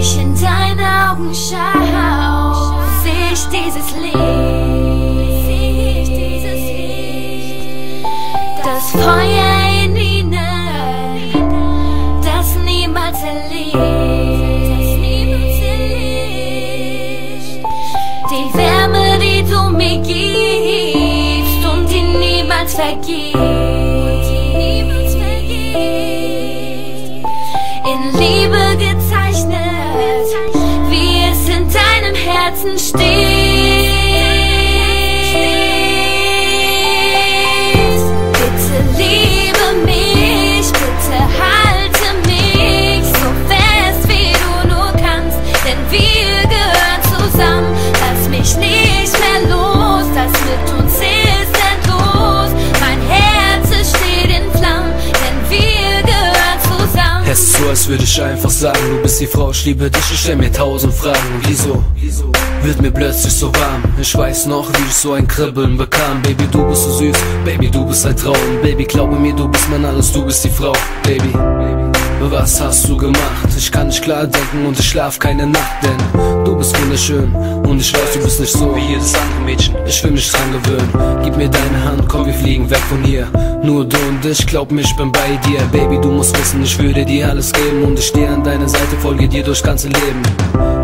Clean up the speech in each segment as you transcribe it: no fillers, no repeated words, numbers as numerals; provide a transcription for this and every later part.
ich in deine Augen schau, seh ich dieses Licht, das Feuer in ihnen, das niemals erlischt, die Wärme, die du mir gibst und die niemals vergisst, in Liebe gezeichnet, wie es in deinem Herzen steht. Bitte liebe mich, bitte halte mich so fest, wie du nur kannst, denn wir gehören zusammen. Lass mich nicht mehr los, das mit uns ist endlos. Mein Herz, es steht in Flammen, denn wir gehören zusammen. Es ist so, als würde ich einfach sagen, du bist die Frau, ich liebe dich, ich stell mir 1000 Fragen. Wieso wird mir plötzlich so warm? Ich weiß noch, wie ich so ein Kribbeln bekam. Baby, du bist so süß, Baby, du bist ein Traum. Baby, glaube mir, du bist mein alles, du bist die Frau. Baby, was hast du gemacht? Ich kann nicht klar denken und ich schlaf keine Nacht, denn du bist wunderschön und ich weiß, du bist nicht so wie jedes andere Mädchen. Ich will mich dran gewöhnen, gib mir deine Hand, komm, wir fliegen weg von hier. Nur du und ich, glaub mir, ich bin bei dir. Baby, du musst wissen, ich würde dir alles geben und ich stehe an deiner Seite, folge dir durchs ganze Leben.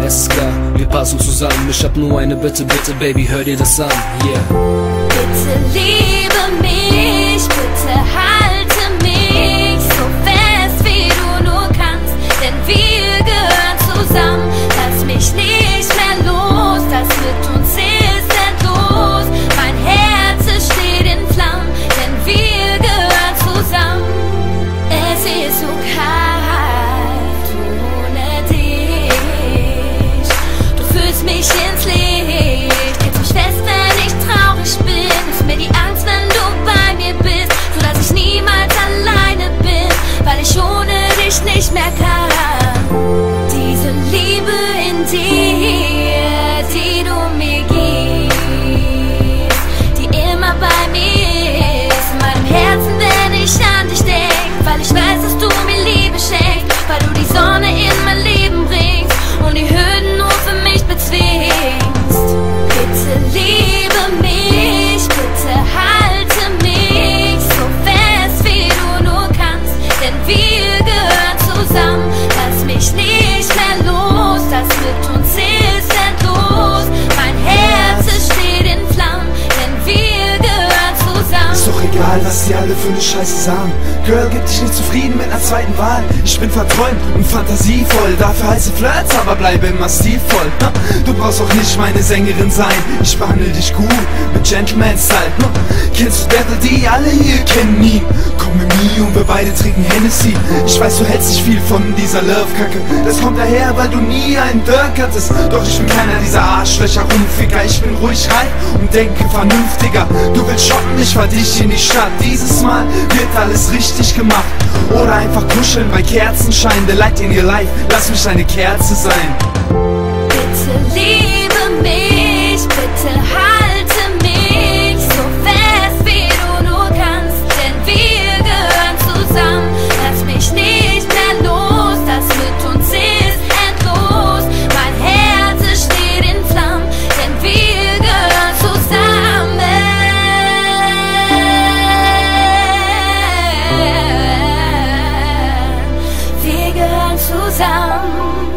Es ist klar, wir passen zusammen, ich hab nur eine Bitte, bitte, Baby, hör dir das an, yeah. Bitte liebe mich, bitte halte mich so fest, wie du nur kannst, denn wir gehören zusammen. Lass mich nicht mehr los, das mit uns ist endlos. Mein Herz, es steht in Flammen, denn wir gehören zusammen. Es ist so kalt ohne dich, du führst mich ins Licht, hältst mich fest, wenn ich traurig bin, nimmst mir die Angst, wenn du bei mir bist, sodass ich niemals alleine bin, weil ich ohne dich nicht mehr kann. Diese Liebe in dir, die du mir gibst, die immer bei mir ist, in meinem Herzen, wenn ich an dich denk, weil ich weiß, dass du mir Liebe schenkst, weil du die Sonne in mein Leben bringst und die Hürden nur für mich bezwingst. Bitte liebe mich, bitte halte mich so fest, wie du nur kannst, denn wir gehören zusammen. Lass mich nicht mehr los, das mit uns ist endlos. Mein Herz, es steht in Flammen, denn wir gehören zusammen. Ist doch egal, was die alle für eine Scheiße sagen. Girl, gib dich nicht zufrieden mit einer zweiten Wahl. Ich bin verträumt und fantasievoll, dafür heiße Flirts, aber bleibe immer stilvoll. Du brauchst auch nicht meine Sängerin sein, ich behandle dich gut mit Gentleman-Style. Kennst du Devil D? Alle hier kennen ihn. Komm mit mir und wir beide trinken Hennessy. Ich weiß, du hältst nicht viel von dieser Love-Kacke, das kommt daher, weil du nie einen Dirk hattest. Doch ich bin keiner dieser Arschlöcher Rumficker, ich bin ruhig rein und denke vernünftiger. Du willst shoppen, ich fahr dich in die Stadt. Dieses Mal wird alles richtig gemacht. Oder einfach kuscheln bei Kerzenschein. The light in your life, lass mich eine Kerze sein. Bitte liebe mich, bitte halte mich so fest, wie du nur kannst, denn wir gehören zusammen. Lass mich nicht mehr los, das mit uns ist endlos. Mein Herz, es steht in Flammen, denn wir gehören zusammen. Wir gehören zusammen.